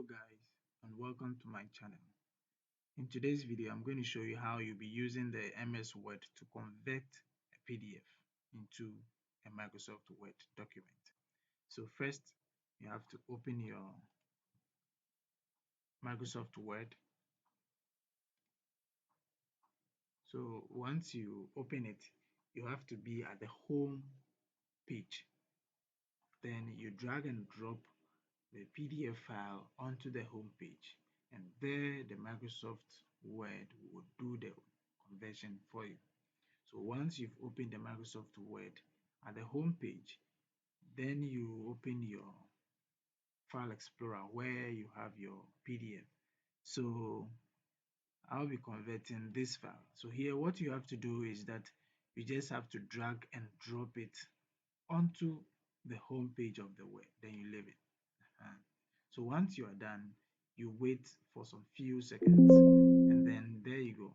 guys, and welcome to my channel. In today's video I'm going to show you how you'll be using the MS Word to convert a PDF into a Microsoft Word document. So first you have to open your Microsoft Word. So once you open it, you have to be at the home page. Then you drag and drop the PDF file onto the home page, and there the Microsoft Word will do the conversion for you. So once you've opened the Microsoft Word at the home page, then you open your File Explorer where you have your PDF. So I'll be converting this file. So here what you have to do is that you just have to drag and drop it onto the home page of the Word, then you leave it. So once you are done, you wait for some few seconds, and then there you go.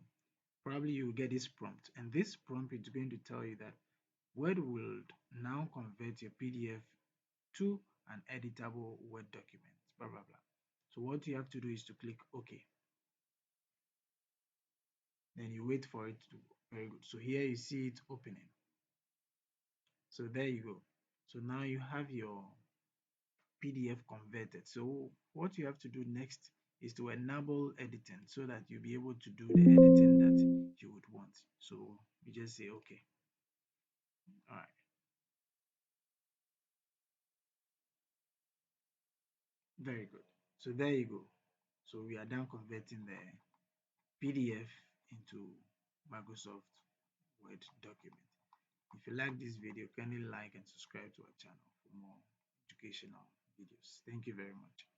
Probably you will get this prompt, and this prompt is going to tell you that Word will now convert your PDF to an editable Word document, blah blah blah. So what you have to do is to click OK. Then you wait for it to very good. So here you see it opening. So there you go. So now you have your PDF converted. So what you have to do next is to enable editing so that you'll be able to do the editing that you would want. So you just say okay. All right. Very good. So there you go. So we are done converting the PDF into Microsoft Word document. If you like this video, kindly like and subscribe to our channel for more educational videos. Thank you very much.